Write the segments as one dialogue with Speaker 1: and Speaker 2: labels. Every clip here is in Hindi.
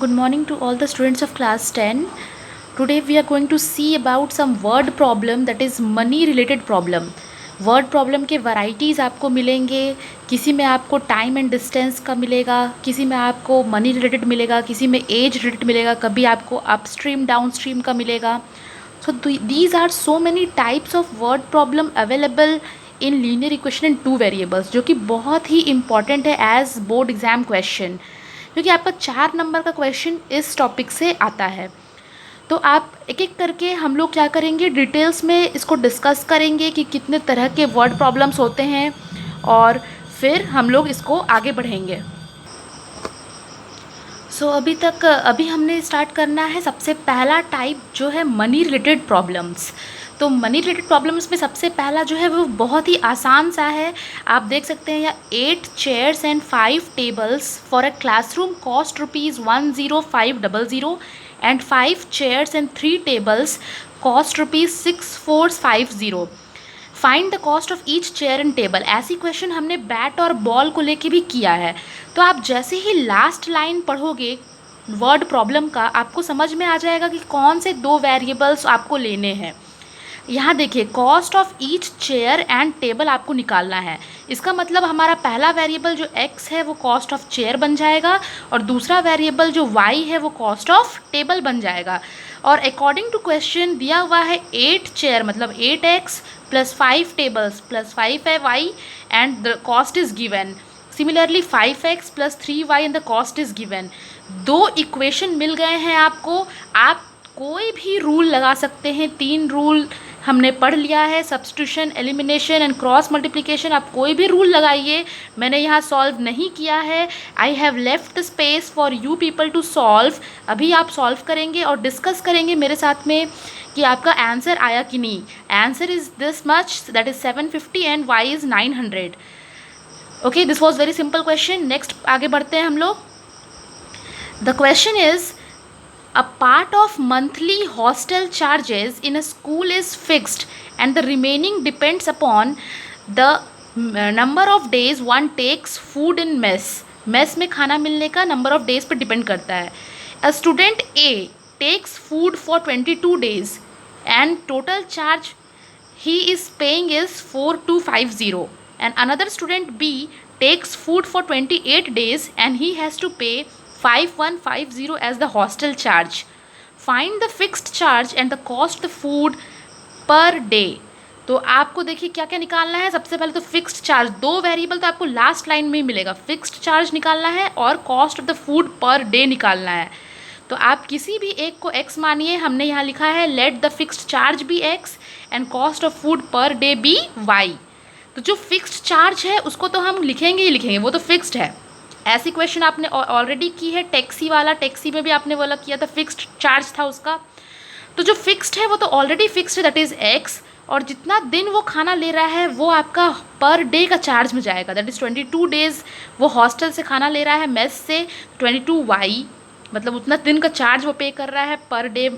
Speaker 1: Good morning to all the students of class 10. Today we are going to see about some word problem, that is money related problem. Word problem के वैराइटीज़ आपको मिलेंगे. किसी में आपको टाइम एंड डिस्टेंस का मिलेगा, किसी में आपको मनी रिलेटेड मिलेगा, किसी में एज रिलेटेड मिलेगा, कभी आपको अपस्ट्रीम डाउनस्ट्रीम का मिलेगा. So these are so many types of word problem available in linear equation in two variables, जो कि बहुत ही important है एज बोर्ड एग्जाम क्वेश्चन, क्योंकि आपका 4 नंबर का क्वेश्चन इस टॉपिक से आता है. तो आप एक एक करके हम लोग क्या करेंगे, डिटेल्स में इसको डिस्कस करेंगे कि कितने तरह के वर्ड प्रॉब्लम्स होते हैं, और फिर हम लोग इसको आगे बढ़ेंगे. अभी हमने स्टार्ट करना है. सबसे पहला टाइप जो है मनी रिलेटेड प्रॉब्लम्स. तो मनी रिलेटेड प्रॉब्लम्स में सबसे पहला जो है वो बहुत ही आसान सा है. आप देख सकते हैं या 8 chairs and 5 tables for a classroom cost ₹10500 and 5 chairs and 3 tables cost ₹6450. Find the cost of each chair and table. ऐसी क्वेश्चन हमने बैट और बॉल को लेके भी किया है. तो आप जैसे ही लास्ट लाइन पढ़ोगे वर्ड प्रॉब्लम का, आपको समझ में आ जाएगा कि कौन से 2 वेरिएबल्स आपको लेने हैं. यहाँ देखिए, cost of each chair and table आपको निकालना है. इसका मतलब हमारा पहला वेरिएबल जो x है वो कॉस्ट ऑफ चेयर बन जाएगा, और दूसरा वेरिएबल जो y है वो कॉस्ट ऑफ टेबल बन जाएगा. और अकॉर्डिंग टू क्वेश्चन दिया हुआ है 8 चेयर मतलब 8x plus 5 tables plus 5y and the cost is given. Similarly 5x plus 3y and the cost is given. 2 equation मिल गए हैं आपको. आप कोई भी रूल लगा सकते हैं. 3 रूल हमने पढ़ लिया है, substitution, elimination and cross multiplication. आप कोई भी रूल लगाइए. मैंने यहाँ सॉल्व नहीं किया है. I have left the space for you people to solve. अभी आप सॉल्व करेंगे और डिस्कस करेंगे मेरे साथ में कि आपका आंसर आया कि नहीं. Answer is this much, that is 750 and Y is 900. Okay, this was very simple question. Next आगे बढ़ते हैं हम लोग. The question is, a part of monthly hostel charges in a school is fixed and the remaining depends upon the number of days one takes food in mess. Mess में खाना मिलने का number of days पर depend करता है. A student A takes food for 22 days and total charge he is paying is 4250, and another student B takes food for 28 days and he has to pay 5150 as the hostel charge. Find the fixed charge and the cost the food per day. तो आपको देखिए क्या क्या निकालना है. सबसे पहले तो फिक्स्ड चार्ज, 2 वेरिएबल तो आपको लास्ट लाइन में ही मिलेगा. फिक्स्ड चार्ज निकालना है और cost of the food per day निकालना है. तो आप किसी भी एक को x मानिए. हमने यहाँ लिखा है let the fixed charge be x and cost of food per day be y. तो जो फिक्स्ड चार्ज है उसको तो हम लिखेंगे ही लिखेंगे, वो तो फिक्स्ड है. ऐसी क्वेश्चन आपने ऑलरेडी की है. टैक्सी वाला, टैक्सी में भी आपने वाला किया था, फिक्स्ड चार्ज था उसका. तो जो फिक्स्ड है वो तो ऑलरेडी फिक्स्ड है, दैट इज़ x. और जितना दिन वो खाना ले रहा है वो आपका पर डे का चार्ज में जाएगा, दैट इज़ 22 डेज़ वो हॉस्टल से खाना ले रहा है मेस से. 22y मतलब उतना दिन का चार्ज वो पे कर रहा है पर डे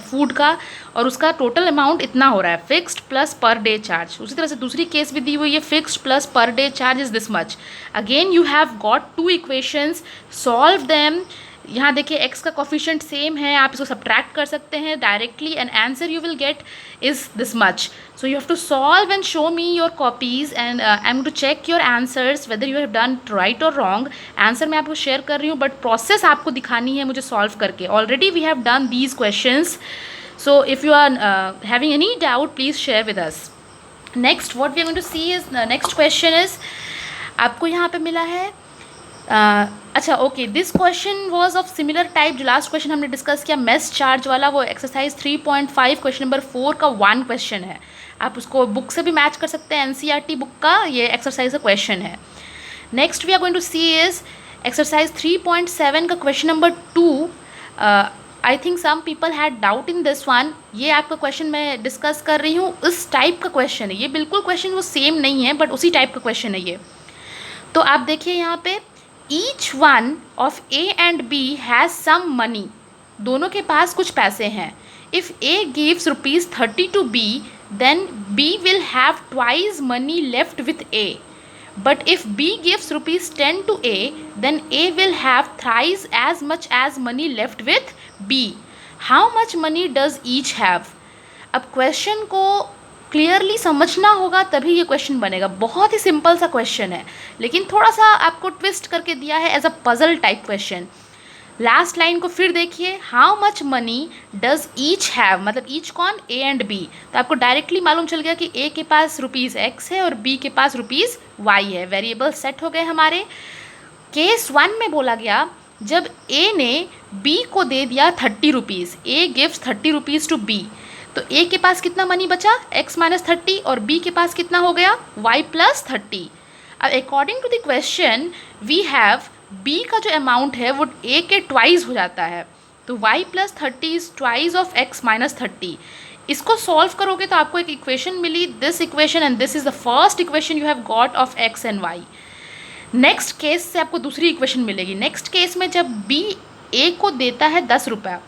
Speaker 1: फूड का, और उसका टोटल अमाउंट इतना हो रहा है, fixed plus per day charge. उसी तरह से दूसरी केस भी दी हुई है, fixed plus per day charge is this much. Again you have got 2 equations, solve them. यहाँ देखिए x का कोफिशिएंट सेम है, आप इसको सब्ट्रैक्ट कर सकते हैं directly and answer you will get is this much. So you have to solve and show me your copies and I am to check your answers whether you have done right और रॉन्ग. आंसर मैं आपको शेयर कर रही हूँ बट प्रोसेस आपको दिखानी है मुझे सॉल्व करके. Already we have done these questions, so if you are having any doubt please share with us. Next what we are going to see is, next question is आपको यहाँ पे मिला है. अच्छा okay, this question was of similar type. जो लास्ट क्वेश्चन हमने डिस्कस किया मेस चार्ज वाला, वो एक्सरसाइज 3.5 क्वेश्चन नंबर 4 का 1 क्वेश्चन है. आप उसको बुक से भी मैच कर सकते हैं, NCERT बुक का ये एक्सरसाइज का क्वेश्चन है. Next we are going to see is exercise 3.7 का question number 2. I think some people had doubt in this one. ये आपका क्वेश्चन मैं डिस्कस कर रही हूँ, इस टाइप का क्वेश्चन है ये. बिल्कुल क्वेश्चन वो सेम नहीं है बट उसी टाइप का क्वेश्चन है ये. तो आप देखिए यहाँ पे, each one of A and B has some money. दोनों के पास कुछ पैसे हैं. If A gives ₹30 to B, then B will have twice money left with A. But if B gives rupees 10 to A, then A will have thrice as much as money left with B. How much money does each have? अब क्वेश्चन को क्लियरली समझना होगा तभी ये क्वेश्चन बनेगा। बहुत ही सिंपल सा क्वेश्चन है, लेकिन थोड़ा सा आपको ट्विस्ट करके दिया है as a puzzle type question. Last line को फिर देखिए, how much money does each have, मतलब ईच कौन, ए एंड बी। तो आपको डायरेक्टली मालूम चल गया कि ए के पास रुपीज़ एक्स है और बी के पास रुपीज़ वाई है। वेरिएबल सेट हो गए हमारे। केस 1 में बोला गया जब ए ने बी को दे दिया 30 rupees, A gives 30 rupees to B, तो ए के पास कितना मनी बचा, x माइनस 30, और बी के पास कितना हो गया, y प्लस 30। अब according to the question we have b का जो अमाउंट है वो a के ट्वाइस हो जाता है, तो y plus 30 is twice of x minus 30। इसको सॉल्व करोगे तो आपको एक इक्वेशन मिली, this equation, and this is the first equation you have got of x and y। Next case से आपको दूसरी इक्वेशन मिलेगी। नेक्स्ट केस में जब b a को देता है 10 रुपया,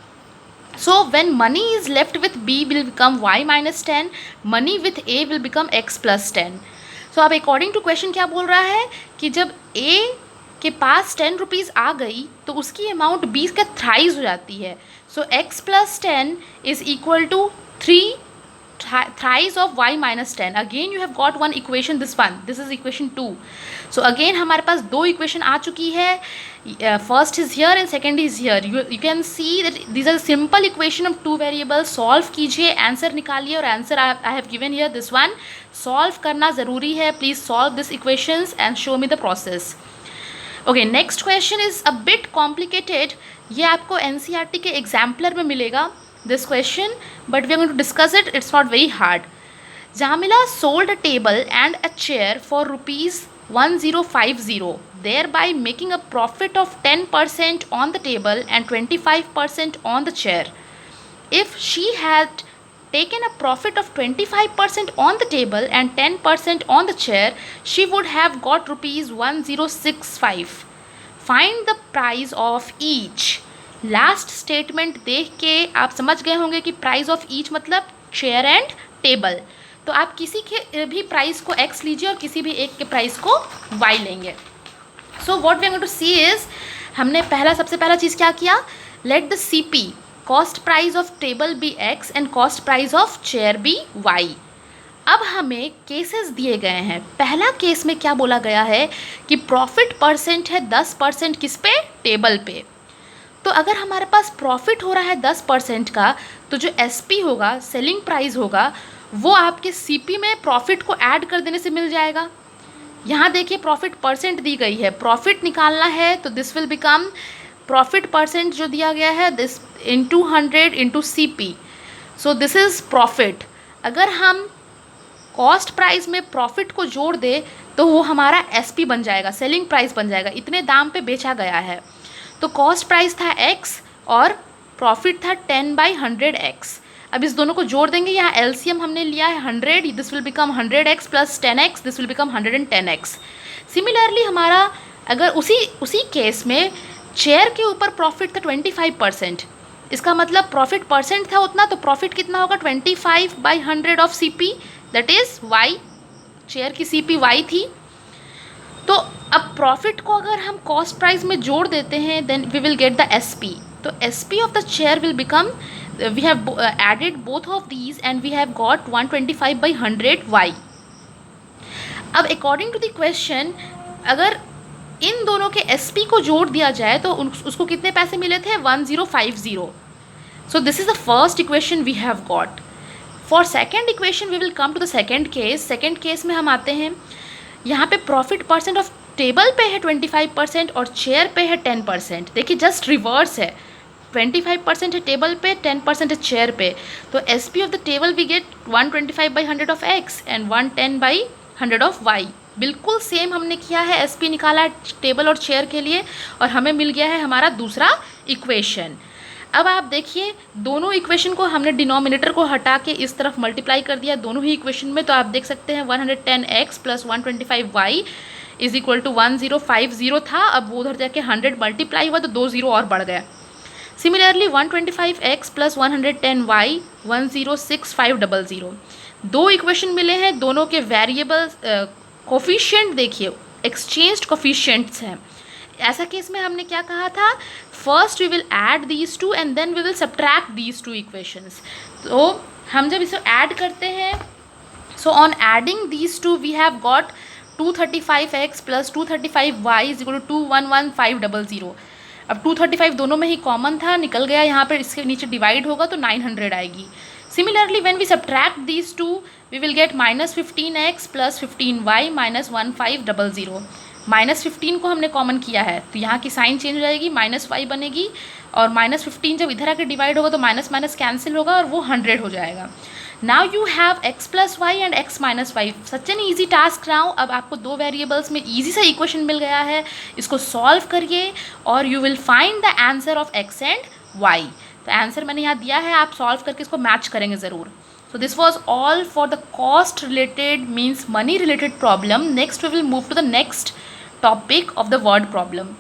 Speaker 1: so when money is left with b will become y minus 10, money with a will become x plus 10। so अब अकॉर्डिंग टू क्वेश्चन क्या बोल रहा है कि जब a के पास 10 रुपीज़ आ गई तो उसकी अमाउंट 20 का थ्राइज हो जाती है। So x plus 10 is equal to 3 thrice of y minus 10। Again you have got one equation, this is equation 2। So again हमारे पास दो इक्वेशन आ चुकी है, first is here and second is here. You can see that this are simple equation of 2 variables. Solve कीजिए, आंसर निकालिए, और answer I have given here this one. Solve करना ज़रूरी है, please solve this equations and show me the process. Okay, next question is a bit complicated. ये आपको एनसीईआरटी के एग्जाम्पलर में मिलेगा this question, but we are going to discuss it. It's not very hard. Jamila sold a table and a chair for rupees 1050, thereby making a profit of 10% on the table and 25% on the chair. If she had taken a profit of 25% on the table and 10% on the chair, she would have got rupees 1065. Find the price of each. Last statement देख के आप समझ गए होंगे कि प्राइस ऑफ ईच मतलब चेयर एंड टेबल। तो आप किसी के भी प्राइस को x लीजिए और किसी भी एक के प्राइस को y लेंगे। So what we are going to see is, हमने सबसे पहला चीज़ क्या किया, let the CP cost price of table be x and cost price of chair be y। अब हमें केसेस दिए गए हैं। पहला केस में क्या बोला गया है कि प्रॉफिट परसेंट है 10% किस पे, टेबल पे। तो अगर हमारे पास प्रॉफिट हो रहा है 10% का, तो जो SP होगा, सेलिंग प्राइस होगा, वो आपके CP में प्रॉफिट को ऐड कर देने से मिल जाएगा। यहाँ देखिए प्रॉफिट परसेंट दी गई है, प्रॉफिट निकालना है तो this will become, profit percent जो दिया गया है this into 100 into CP, so this is profit. अगर हम कॉस्ट प्राइस में प्रॉफिट को जोड़ दे तो वो हमारा SP बन जाएगा, सेलिंग प्राइस बन जाएगा, इतने दाम पे बेचा गया है। तो कॉस्ट प्राइस था x और प्रॉफिट था 10/100x। अब इस दोनों को जोड़ देंगे, यहाँ LCM हमने लिया है 100, this will become 100x plus 10x, this will become 110x। Similarly हमारा अगर उसी केस में चेयर के ऊपर प्रॉफिट था 25%, इसका मतलब प्रॉफिट परसेंट था उतना, तो प्रॉफिट कितना होगा 25/100 of CP, that is y। Chair की CP y थी। तो अब प्रॉफिट को अगर हम कॉस्ट प्राइस में जोड़ देते हैं then we will get the SP। तो SP of the chair will become, we have added both of these and we have got 125/100 y। अब अकॉर्डिंग टू द क्वेश्चन, अगर इन दोनों के SP को जोड़ दिया जाए तो उसको कितने पैसे मिले थे, 1050। So this is the first equation we have got. For second equation we will come to the second case. Second case में हम आते हैं, यहाँ पे प्रॉफिट परसेंट ऑफ टेबल पे है 25% और चेयर पे है 10%। देखिए जस्ट रिवर्स है, 25% है टेबल पे, 10% है चेयर पे। तो SP of the table we get 125/100 of x and 110/100 of y। बिल्कुल सेम हमने किया है, SP निकाला है टेबल और चेयर के लिए और हमें मिल गया है हमारा दूसरा इक्वेशन। अब आप देखिए दोनों इक्वेशन को हमने डिनोमिनेटर को हटा के इस तरफ मल्टीप्लाई कर दिया दोनों ही इक्वेशन में। तो आप देख सकते हैं 110x plus 125y is equal to 1050 था, अब वो उधर जाके 100 मल्टीप्लाई हुआ तो 2 0 और बढ़ गया। Similarly 125x plus 110y 106500। दो इक्वेशन मिले हैं, दोनों के वेरिएबल कोफिशिएंट देखिए एक्सचेंज्ड कोफिशिएंट्स हैं। ऐसा केस में हमने क्या कहा था, first we will add these two and then we will subtract these two equations. तो हम जब इसे ऐड करते हैं, so on adding these two we have got 235x plus 235y is equal to 211,500। अब 235 दोनों में ही कॉमन था, निकल गया, यहाँ पर इसके नीचे डिवाइड होगा तो 900 आएगी। Similarly when we subtract these two we will get -15x plus 15y minus 1500। -15 को हमने कॉमन किया है तो यहाँ की साइन चेंज हो जाएगी, -y बनेगी, और -15 जब इधर आके डिवाइड होगा तो माइनस माइनस कैंसिल होगा और वो 100 हो जाएगा। Now you have x plus Y and x minus Y. Such an easy task now. अब आपको दो वेरिएबल्स में ईजी सा इक्वेशन मिल गया है, इसको सॉल्व करिए और you will find the answer of x and y। तो आंसर मैंने यहाँ दिया है, आप सॉल्व करके इसको मैच करेंगे ज़रूर। So this was all for the cost related, means money related problem. Next we will move to the next topic of the word problem.